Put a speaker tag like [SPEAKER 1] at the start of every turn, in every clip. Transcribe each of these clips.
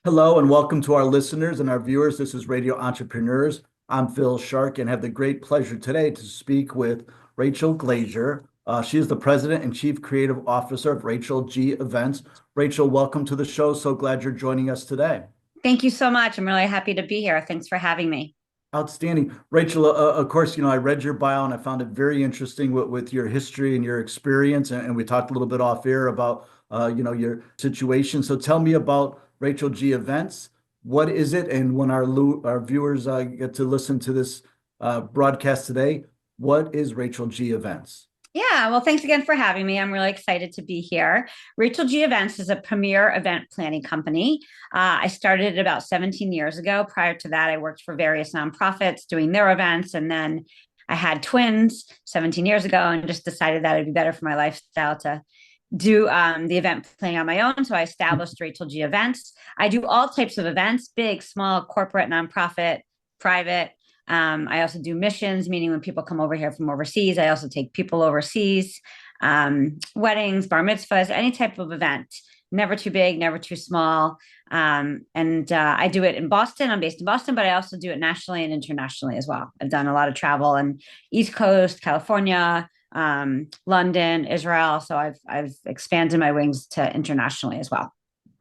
[SPEAKER 1] Hello and welcome to our listeners and our viewers. This is Radio Entrepreneurs. I'm Phil Sharkey and have the great pleasure today to speak with Rachel Glazer. She is the President and Chief Creative Officer of Rachel G Events. Rachel, welcome to the show. So glad you're joining us today.
[SPEAKER 2] Thank you so much. I'm really happy to be here. Thanks for having me.
[SPEAKER 1] Outstanding. Rachel, of course, I read your bio and I found it very interesting with your history and your experience. And we talked a little bit off air about, your situation. So tell me about Rachel G Events. What is it? And when our viewers get to listen to this broadcast today, what is Rachel G Events?
[SPEAKER 2] Yeah, well, thanks again for having me. I'm really excited to be here. Rachel G Events is a premier event planning company. I started it about 17 years ago. Prior to that, I worked for various nonprofits doing their events. And then I had twins 17 years ago and just decided that it'd be better for my lifestyle to do the event planning on my own. So I established Rachel G Events. I do all types of events, big, small, corporate, nonprofit, private. I also do missions, meaning when people come over here from overseas, I also take people overseas, weddings, bar mitzvahs, any type of event, never too big, never too small. And I do it in Boston. I'm based in Boston, but I also do it nationally and internationally as well. I've done a lot of travel on East Coast, California, London, Israel. So I've expanded my wings to internationally as well.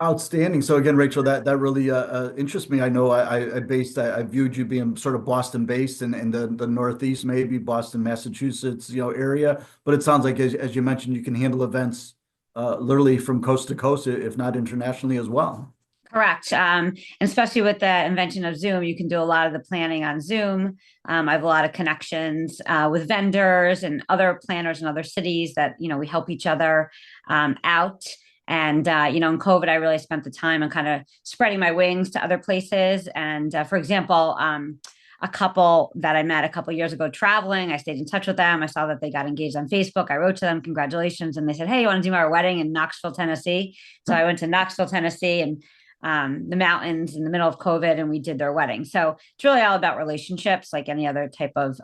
[SPEAKER 1] Outstanding. So again, Rachel, that really interests me. I know I viewed you being sort of Boston based and the Northeast, maybe Boston, Massachusetts, area. But it sounds like as you mentioned, you can handle events literally from coast to coast, if not internationally as well.
[SPEAKER 2] Correct. And especially with the invention of Zoom, you can do a lot of the planning on Zoom. I have a lot of connections with vendors and other planners in other cities that, we help each other out. And, in COVID, I really spent the time on kind of spreading my wings to other places. And for example, a couple that I met a couple years ago traveling, I stayed in touch with them. I saw that they got engaged on Facebook. I wrote to them, congratulations. And they said, hey, you want to do our wedding in Knoxville, Tennessee? So I went to Knoxville, Tennessee and the mountains in the middle of COVID and we did their wedding. So it's really all about relationships, like any other type of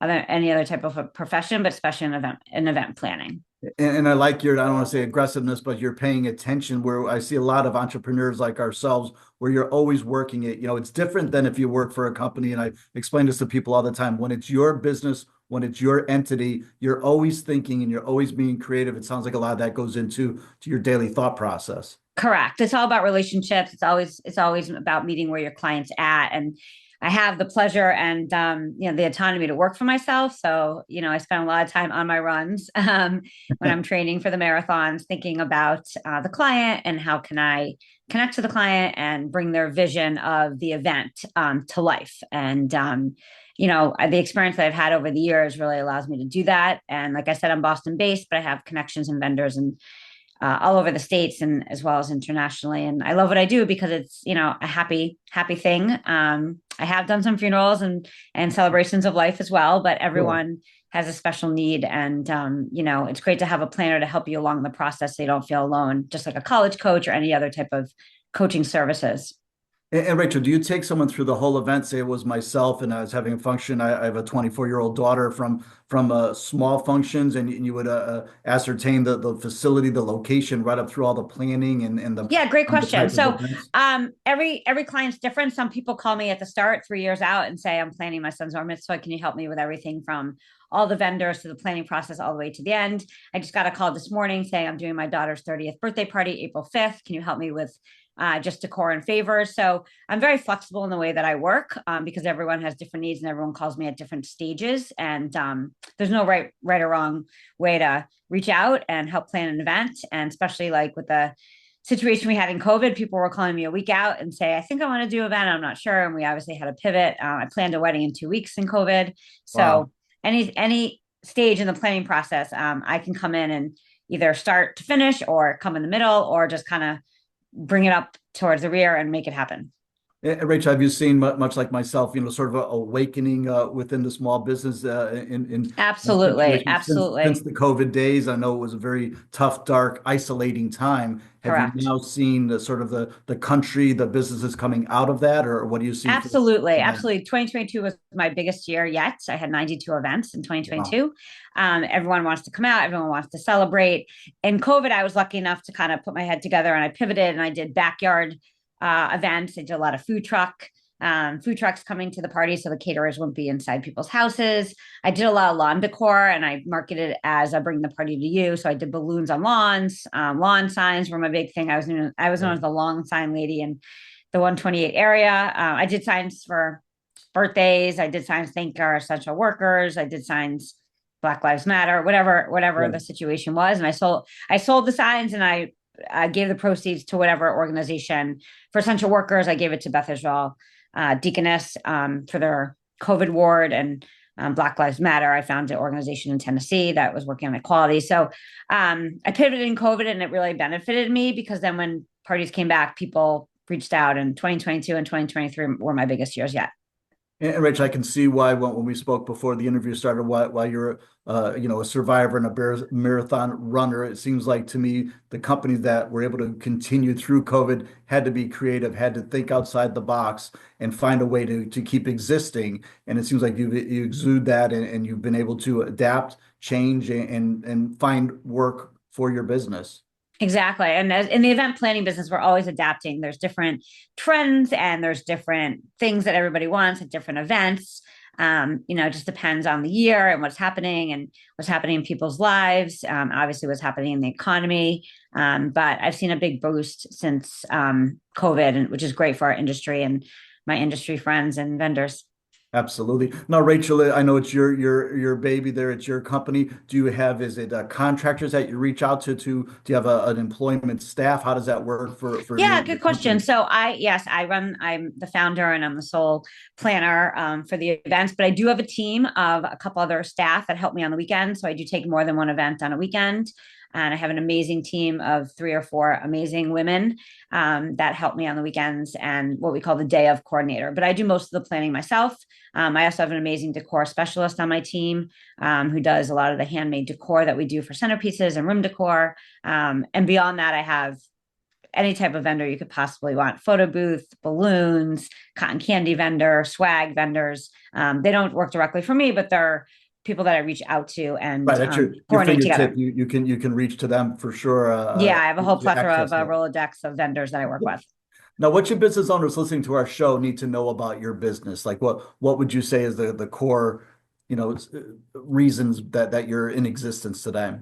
[SPEAKER 2] a profession, but especially in event planning.
[SPEAKER 1] And I like your, I don't want to say aggressiveness, but you're paying attention where I see a lot of entrepreneurs like ourselves where you're always working it. It's different than if you work for a company. And I explain this to people all the time. When it's your business, when it's your entity, you're always thinking and you're always being creative. It sounds like a lot of that goes into your daily thought process.
[SPEAKER 2] Correct. It's all about relationships. It's always about meeting where your client's at. And I have the pleasure and the autonomy to work for myself. So, I spend a lot of time on my runs when I'm training for the marathons, thinking about the client and how can I connect to the client and bring their vision of the event to life. And the experience that I've had over the years really allows me to do that. And like I said, I'm Boston based, but I have connections and vendors and all over the states and as well as internationally. And I love what I do because it's, a happy thing. I have done some funerals and celebrations of life as well, but
[SPEAKER 1] Sure.
[SPEAKER 2] everyone has a special need. And, it's great to have a planner to help you along the process so you don't feel alone, just like a college coach or any other type of coaching services.
[SPEAKER 1] And Rachel, do you take someone through the whole event? Say it was myself and I was having a function. I have a 24-year-old daughter from small functions, and you would ascertain the facility, the location, right up through all the planning and
[SPEAKER 2] Yeah, great
[SPEAKER 1] the
[SPEAKER 2] question.
[SPEAKER 1] type of
[SPEAKER 2] So,
[SPEAKER 1] events.
[SPEAKER 2] every client's different. Some people call me at the start, 3 years out, and say, "I'm planning my son's bar mitzvah. Can you help me with everything from all the vendors to the planning process all the way to the end?" I just got a call this morning saying I'm doing my daughter's 30th birthday party, April 5th. Can you help me with just decor and favors? So I'm very flexible in the way that I work because everyone has different needs and everyone calls me at different stages. And there's no right or wrong way to reach out and help plan an event. And especially like with the situation we had in COVID, people were calling me a week out and say, I think I want to do an event. I'm not sure. And we obviously had a pivot. I planned a wedding in 2 weeks in COVID.
[SPEAKER 1] Wow.
[SPEAKER 2] So any stage in the planning process, I can come in and either start to finish or come in the middle or just kind of bring it up towards the rear and make it happen.
[SPEAKER 1] Rachel, have you seen much like myself, sort of a awakening within the small business in
[SPEAKER 2] Absolutely.
[SPEAKER 1] situations since
[SPEAKER 2] Absolutely.
[SPEAKER 1] the COVID days? I know it was a very tough, dark, isolating time. Have you
[SPEAKER 2] Correct.
[SPEAKER 1] now seen the country, the businesses coming out of that, or what do you see
[SPEAKER 2] Absolutely.
[SPEAKER 1] for that?
[SPEAKER 2] Absolutely. 2022 was my biggest year yet. I had 92 events in
[SPEAKER 1] Wow.
[SPEAKER 2] 2022. Everyone wants to come out, everyone wants to celebrate. In COVID, I was lucky enough to kind of put my head together and I pivoted and I did backyard events. I did a lot of food trucks coming to the party so the caterers wouldn't be inside people's houses. I did a lot of lawn decor and I marketed it as I bring the party to you. So I did balloons on lawns, lawn signs were my big thing. I was known as the lawn sign lady in the 128 area. I did signs for birthdays. I did signs thank our essential workers. I did signs Black Lives Matter, whatever
[SPEAKER 1] Right.
[SPEAKER 2] the situation was. And I sold the signs and I gave the proceeds to whatever organization. For essential workers, I gave it to Beth Israel Deaconess for their COVID ward, and Black Lives Matter. I found an organization in Tennessee that was working on equality. So I pivoted in COVID and it really benefited me because then when parties came back, people reached out, and 2022 and 2023 were my biggest years yet.
[SPEAKER 1] And Rachel, I can see why when we spoke before the interview started, why you're a survivor and marathon runner. It seems like to me the companies that were able to continue through COVID had to be creative, had to think outside the box and find a way to keep existing. And it seems like you exude that and you've been able to adapt, change, and find work for your business.
[SPEAKER 2] Exactly. And as in the event planning business, we're always adapting. There's different trends and there's different things that everybody wants at different events. It just depends on the year and what's happening in people's lives. Obviously, what's happening in the economy. But I've seen a big boost since COVID, and which is great for our industry and my industry friends and vendors.
[SPEAKER 1] Absolutely. Now, Rachel, I know it's your baby there. It's your company. Do you have, is it contractors that you reach out to? Do you have an employment staff? How does that work for
[SPEAKER 2] Yeah,
[SPEAKER 1] your
[SPEAKER 2] good question.
[SPEAKER 1] company?
[SPEAKER 2] So I'm the founder and I'm the sole planner for the events, but I do have a team of a couple other staff that help me on the weekend. So I do take more than one event on a weekend. And I have an amazing team of 3 or 4 amazing women that help me on the weekends and what we call the day of coordinator. But I do most of the planning myself. I also have an amazing decor specialist on my team who does a lot of the handmade decor that we do for centerpieces and room decor. And beyond that, I have any type of vendor you could possibly want: photo booth, balloons, cotton candy vendor, swag vendors. They don't work directly for me, but they're people that I reach out to and
[SPEAKER 1] Right, at your
[SPEAKER 2] coordinate
[SPEAKER 1] fingertip,
[SPEAKER 2] together.
[SPEAKER 1] you can reach to them for sure.
[SPEAKER 2] Yeah, I have a whole
[SPEAKER 1] To
[SPEAKER 2] plethora of
[SPEAKER 1] access that.
[SPEAKER 2] Rolodex of vendors that I work with.
[SPEAKER 1] Now, what your business owners listening to our show need to know about your business? Like, what would you say is the core, reasons that you're in existence today?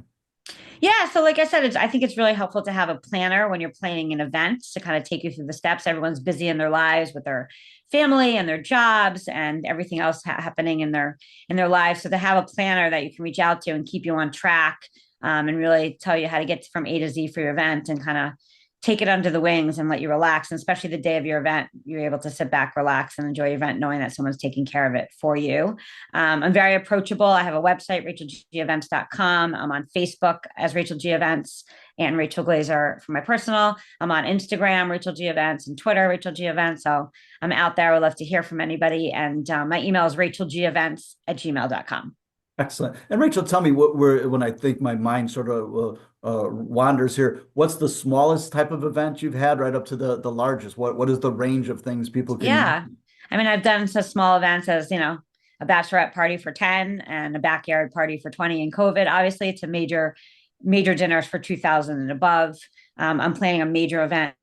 [SPEAKER 2] Yeah, so like I said, I think it's really helpful to have a planner when you're planning an event to kind of take you through the steps. Everyone's busy in their lives with their family and their jobs and everything else happening in their lives. So to have a planner that you can reach out to and keep you on track and really tell you how to get from A to Z for your event and kind of take it under the wings and let you relax. And especially the day of your event, you're able to sit back, relax, and enjoy your event, knowing that someone's taking care of it for you. I'm very approachable. I have a website, rachelgevents.com. I'm on Facebook as Rachel G Events and Rachel Glazer for my personal. I'm on Instagram, Rachel G Events, and Twitter, Rachel G Events. So I'm out there. I would love to hear from anybody. And my email is rachelgevents@gmail.com.
[SPEAKER 1] Excellent. And Rachel, tell me when I think my mind sort of wanders here, what's the smallest type of event you've had right up to the largest? What is the range of things people can?
[SPEAKER 2] Yeah. I mean, I've done such small events as, a bachelorette party for 10 and a backyard party for 20 in COVID, obviously, to major dinners for 2,000 and above. I'm planning a major event,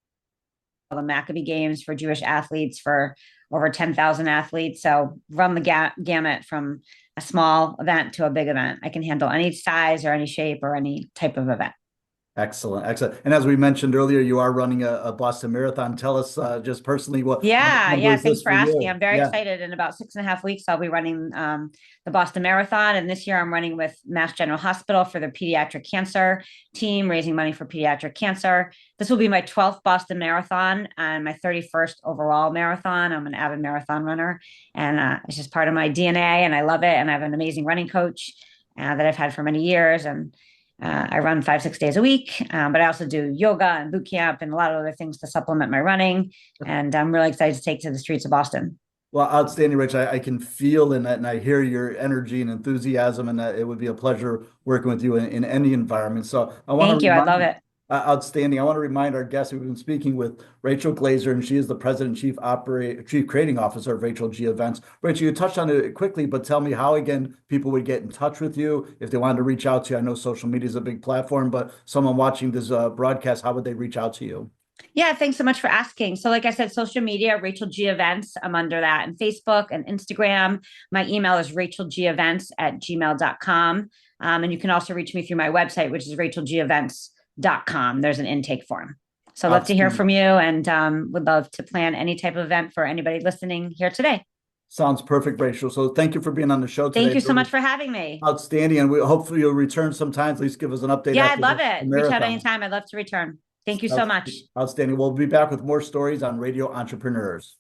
[SPEAKER 2] the Maccabee Games for Jewish athletes for over 10,000 athletes. So run the gamut from a small event to a big event. I can handle any size or any shape or any type of event.
[SPEAKER 1] Excellent, excellent. And as we mentioned earlier, you are running a Boston Marathon. Tell us just personally what
[SPEAKER 2] Yeah,
[SPEAKER 1] number
[SPEAKER 2] yeah.
[SPEAKER 1] is
[SPEAKER 2] Thanks
[SPEAKER 1] this
[SPEAKER 2] for
[SPEAKER 1] for
[SPEAKER 2] asking.
[SPEAKER 1] you?
[SPEAKER 2] I'm very
[SPEAKER 1] Yeah,
[SPEAKER 2] excited. In about 6.5 weeks, I'll be running the Boston Marathon. And this year I'm running with Mass General Hospital for their pediatric cancer team, raising money for pediatric cancer. This will be my 12th Boston Marathon and my 31st overall marathon. I'm an avid marathon runner, and it's just part of my DNA, and I love it. And I have an amazing running coach that I've had for many years. And I run 5, 6 days a week, but I also do yoga and boot camp and a lot of other things to supplement my running. And I'm really excited to take to the streets of Boston.
[SPEAKER 1] well, outstanding, Rich. I can feel in that, and I hear your energy and enthusiasm, and it would be a pleasure working with you in any environment. So I want to
[SPEAKER 2] Thank you. I love
[SPEAKER 1] remind,
[SPEAKER 2] it.
[SPEAKER 1] outstanding. I want to remind our guests we've been speaking with Rachel Glazer, and she is the president, chief creating officer of Rachel G Events. Rachel, you touched on it quickly, but tell me how again people would get in touch with you if they wanted to reach out to you. I know social media is a big platform, but someone watching this broadcast, how would they reach out to you?
[SPEAKER 2] Yeah, thanks so much for asking. So, like I said, social media, Rachel G Events, I'm under that, and Facebook and Instagram. My email is rachelgevents@gmail.com. And you can also reach me through my website, which is rachelgevents.com. There's an intake form. So, I'd love to hear
[SPEAKER 1] Outstanding.
[SPEAKER 2] from you and would love to plan any type of event for anybody listening here today.
[SPEAKER 1] Sounds perfect, Rachel. So thank you for being on the show
[SPEAKER 2] Thank
[SPEAKER 1] today.
[SPEAKER 2] you so
[SPEAKER 1] Really
[SPEAKER 2] much for having me.
[SPEAKER 1] outstanding. And we hopefully you'll return sometime. At least give us an update
[SPEAKER 2] Yeah, I'd
[SPEAKER 1] after
[SPEAKER 2] love
[SPEAKER 1] the
[SPEAKER 2] it. Reach out
[SPEAKER 1] marathon.
[SPEAKER 2] anytime. I'd love to return. Thank you so much.
[SPEAKER 1] Outstanding. We'll be back with more stories on Radio Entrepreneurs.